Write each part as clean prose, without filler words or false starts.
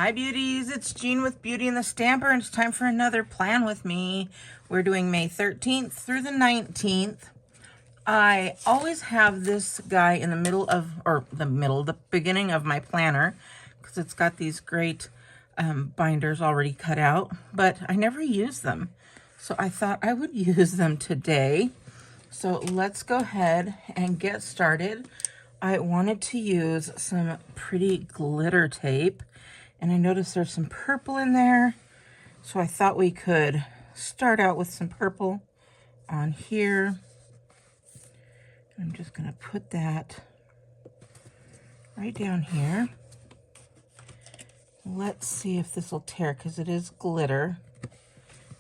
Hi beauties, it's Jean with Beauty and the Stamper, and it's time for another plan with me. We're doing May 13th through the 19th. I always have this guy in the middle of, the beginning of my planner, because it's got these great binders already cut out, but I never use them. So I thought I would use them today. So let's go ahead and get started. I wanted to use some pretty glitter tape, and I noticed there's some purple in there. So I thought we could start out with some purple on here. I'm just gonna put that right down here. Let's see if this will tear, because it is glitter.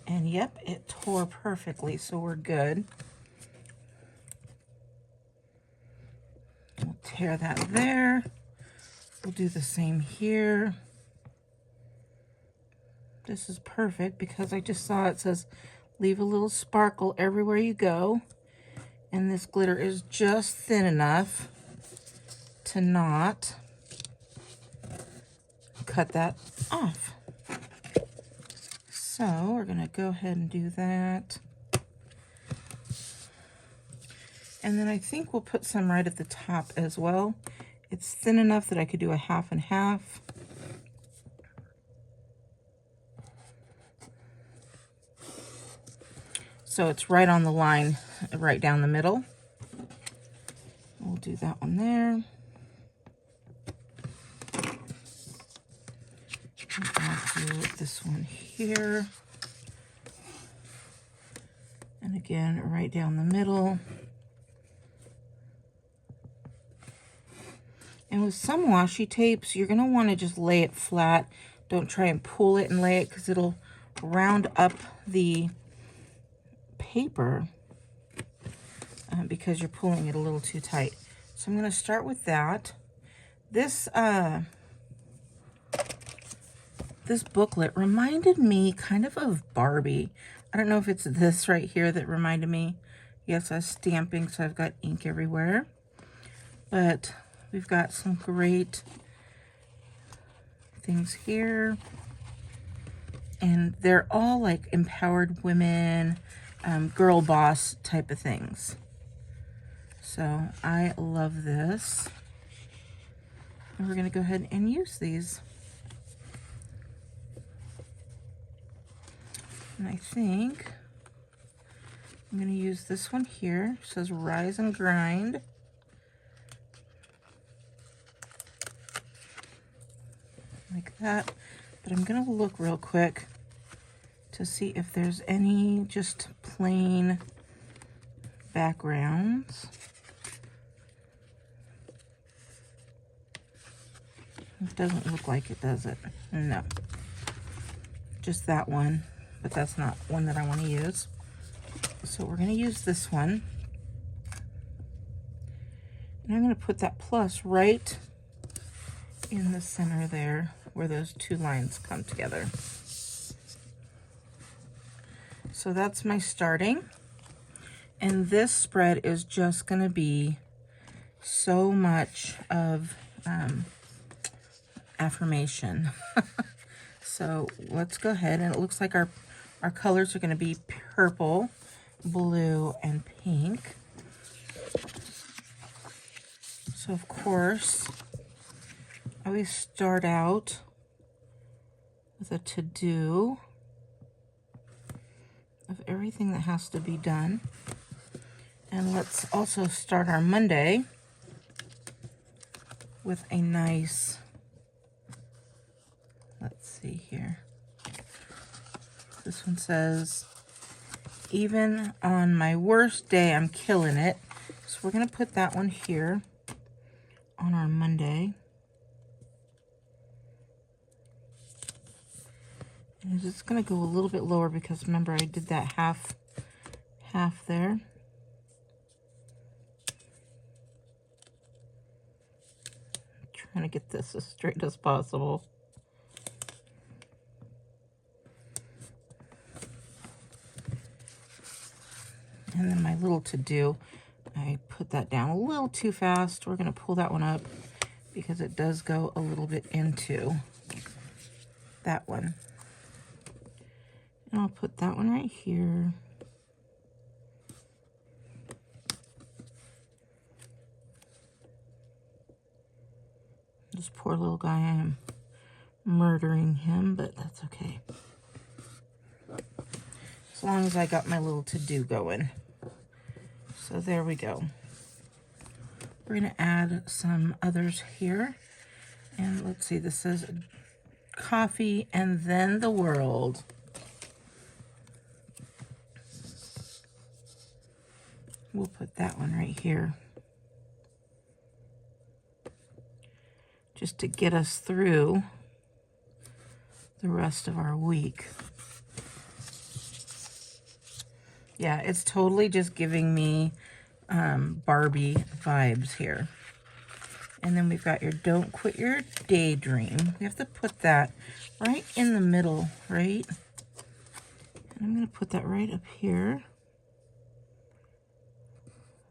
And yep, it tore perfectly, so we're good. We'll tear that there. We'll do the same here. This is perfect because I just saw it says leave a little sparkle everywhere you go. And this glitter is just thin enough to not cut that off. So we're gonna go ahead and do that. And then I think we'll put some right at the top as well. It's thin enough that I could do a half and half. So it's right on the line, right down the middle. We'll do that one there. I'll do this one here. And again, right down the middle. And with some washi tapes, you're gonna wanna just lay it flat. Don't try and pull it and lay it, because it'll round up the paper because you're pulling it a little too tight. So I'm going to start with that. This this booklet reminded me kind of Barbie. I don't know if it's this right here that reminded me. Yes, I was stamping, so I've got ink everywhere. But we've got some great things here. And they're all like empowered women, girl boss type of things. So I love this. And we're going to go ahead and use these. And I think I'm going to use this one here. It says Rise and Grind. Like that. But I'm going to look real quick to see if there's any just plain backgrounds. It doesn't look like it, does it? No. Just that one, but that's not one that I want to use. So we're going to use this one. And I'm going to put that plus right in the center there, where those two lines come together. So that's my starting. And this spread is just going to be so much of affirmation. So let's go ahead, and it looks like our colors are going to be purple, blue, and pink. So of course, I always start out with a to-do of everything that has to be done. And let's also start our Monday with a nice, let's see here. This one says, even on my worst day, I'm killing it. So we're going to put that one here on our Monday. And it's just going to go a little bit lower because remember I did that half there. I'm trying to get this as straight as possible. And then my little to-do, I put that down a little too fast. We're going to pull that one up because it does go a little bit into that one. And I'll put that one right here. This poor little guy, I am murdering him, but that's okay. As long as I got my little to-do going. So there we go. We're going to add some others here. And let's see, this says coffee and then the world. We'll put that one right here. Just to get us through the rest of our week. Yeah, it's totally just giving me Barbie vibes here. And then we've got your Don't Quit Your Daydream. We have to put that right in the middle, right? And I'm going to put that right up here.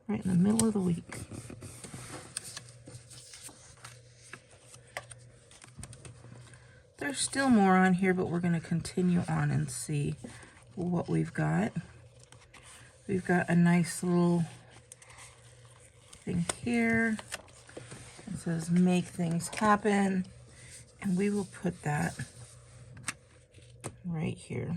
Right in the middle of the week. There's still more on here, but we're going to continue on and see what we've got. We've got a nice little thing here. It says make things happen. And we will put that right here.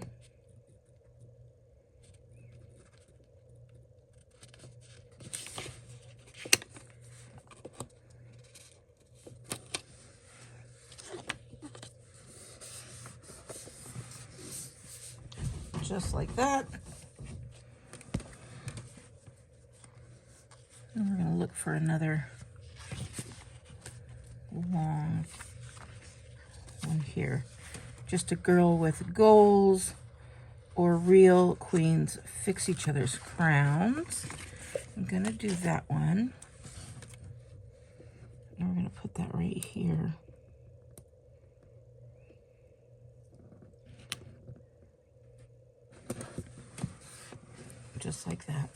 Just like that. And we're going to look for another long one here. Just a girl with goals, or real queens fix each other's crowns. I'm going to do that one. And we're going to put that right here. Just like that.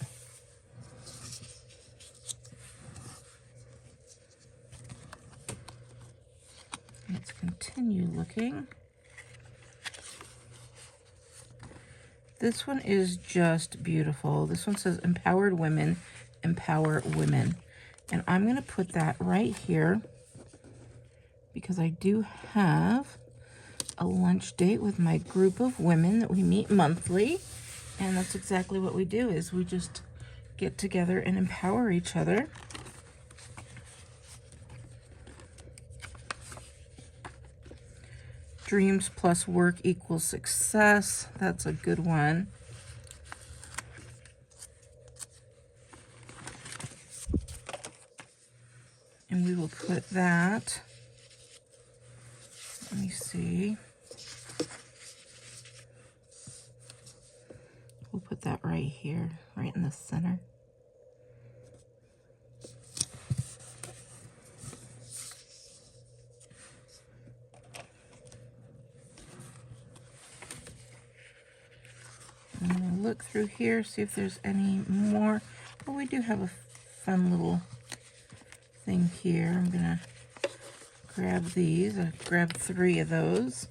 Let's continue looking. This one is just beautiful. This one says empowered women, empower women. And I'm going to put that right here because I do have a lunch date with my group of women that we meet monthly. And that's exactly what we do, is we just get together and empower each other. Dreams plus work equals success. That's a good one. And we will put that, let me see. We'll put that right here, right in the center. I'm going to look through here, see if there's any more. Oh, we do have a fun little thing here. I'm going to grab these. I grabbed 3 of those.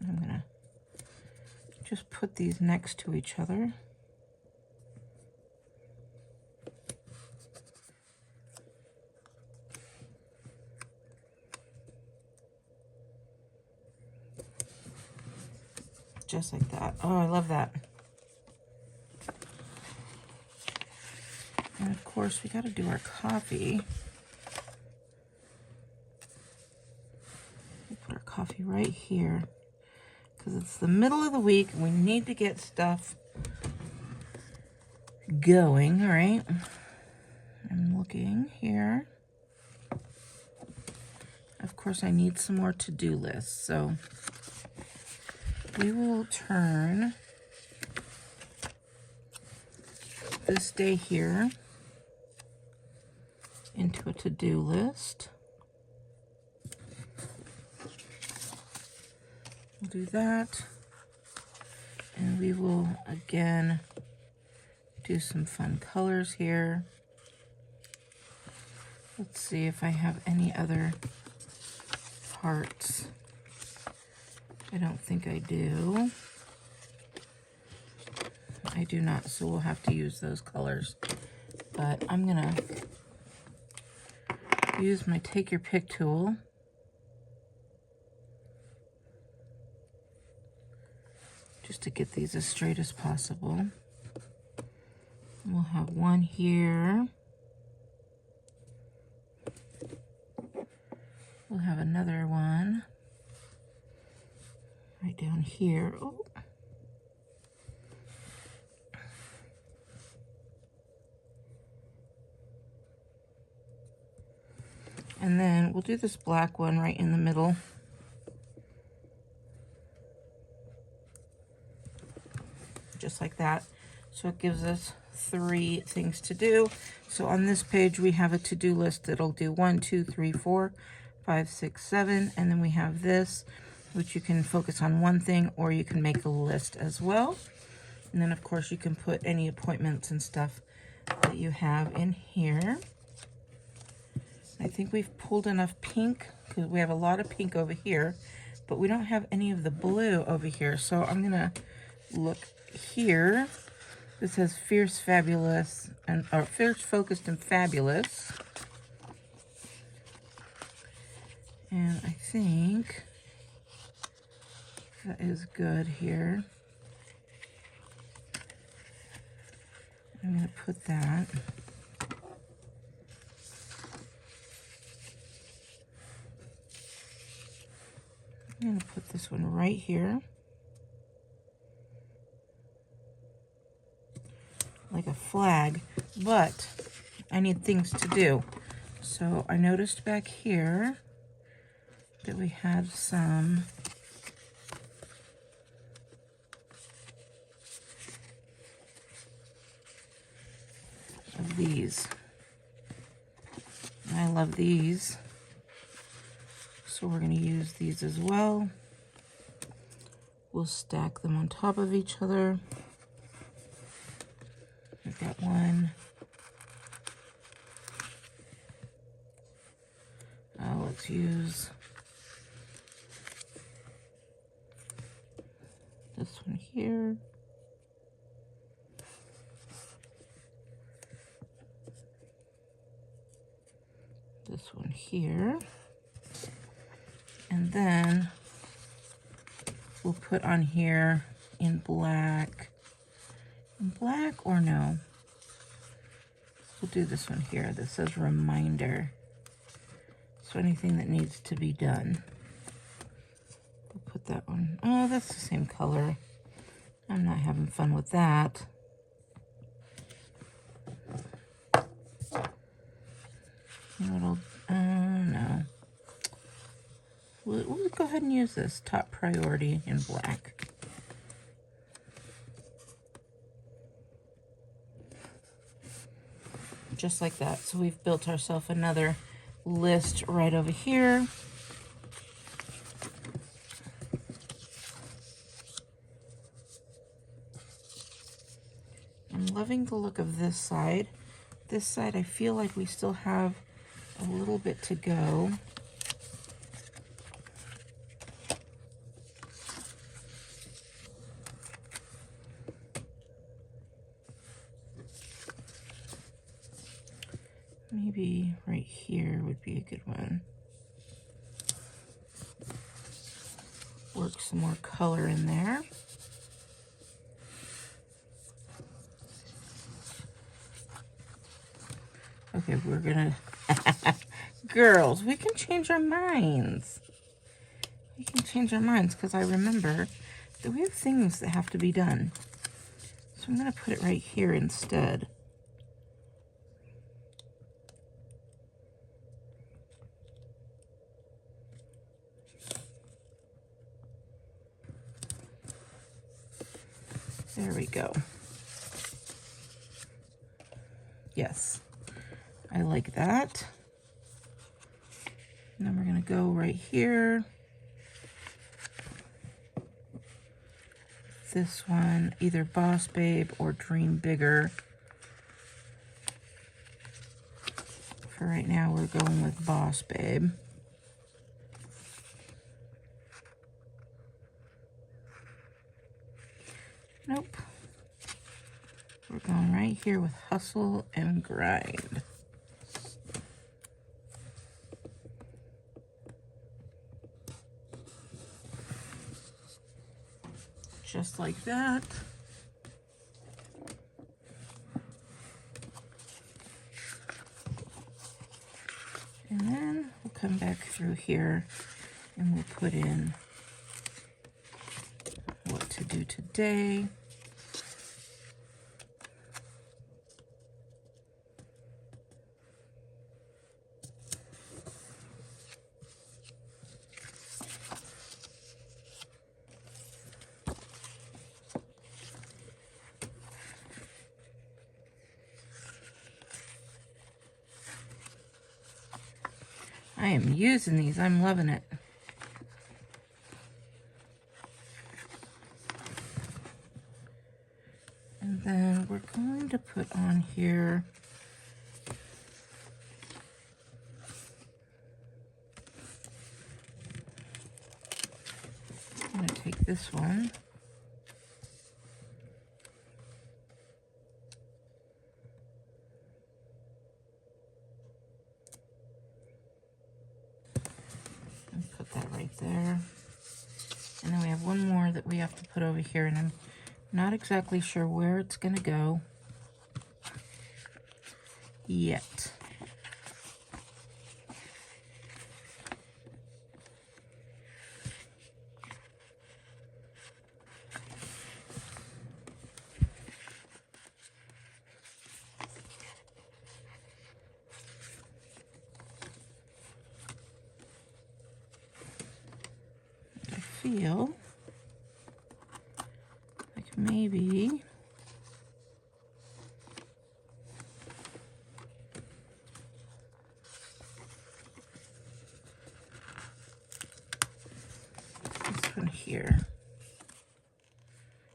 I'm going to just put these next to each other. Just like that. Oh, I love that. And of course, we got to do our coffee. We'll put our coffee right here because it's the middle of the week and we need to get stuff going. All right. I'm looking here. Of course, I need some more to-do lists. So we will turn this day here into a to-do list. We'll do that. And we will, again, do some fun colors here. Let's see if I have any other hearts. I don't think I do. I do not, so we'll have to use those colors. But I'm gonna use my Take Your Pick tool. Just to get these as straight as possible. We'll have one here. We'll have another one right down here. Oh. And then we'll do this black one right in the middle. Just like that. So it gives us 3 things to do. So on this page we have a to-do list that'll do 1, 2, 3, 4, 5, 6, 7, and then we have this, which you can focus on one thing or you can make a list as well. And then of course you can put any appointments and stuff that you have in here. I think we've pulled enough pink because we have a lot of pink over here, but we don't have any of the blue over here. So I'm gonna look here. This says Fierce Fabulous or Fierce Focused and Fabulous. And I think that is good here. I'm going to put that. I'm going to put this one right here. Like a flag, but I need things to do. So I noticed back here that we had some of these. I love these. So we're going to use these as well. We'll stack them on top of each other. We've got one. Let's use this one here. This one here. And then we'll put on here in black. In black or no? We'll do this one here. This says reminder. So anything that needs to be done. We'll put that one. Oh, that's the same color. I'm not having fun with that. You know what'll, no. We'll go ahead and use this top priority in black. Just like that. So we've built ourselves another list right over here. I'm loving the look of this side. This side, I feel like we still have a little bit to go. Maybe right here would be a good one. Work some more color in there. Okay, we're gonna... Girls, we can change our minds. We can change our minds because I remember that we have things that have to be done. So I'm gonna put it right here instead. There we go. Yes, I like that. And then we're going to go right here. This one, either Boss Babe or Dream Bigger For right now, we're going with Boss Babe. Nope. We're going right here with Hustle and Grind. Just like that. And then we'll come back through here and we'll put in what to do today. I am using these. I'm loving it. And then we're going to put on here I'm going to take this one. Put that right there. And then we have one more that we have to put over here, and I'm not exactly sure where it's going to go yet. Feel like maybe this one here.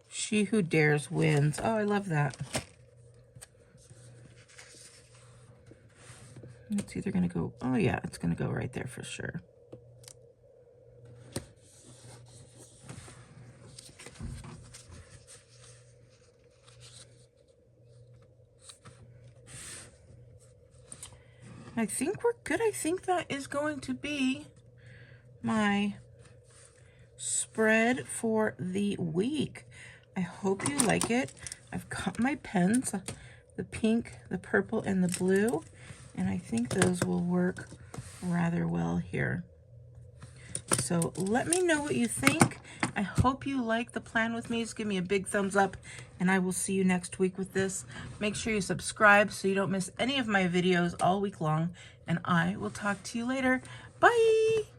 She who dares wins. Oh, I love that. It's either going to go, oh yeah, it's going to go right there for sure. I think we're good. I think that is going to be my spread for the week. I hope you like it. I've got my pens, the pink, the purple, and the blue, and I think those will work rather well here. So let me know what you think. I hope you like the plan with me. Just give me a big thumbs up, and I will see you next week with this. Make sure you subscribe so you don't miss any of my videos all week long, and I will talk to you later. Bye!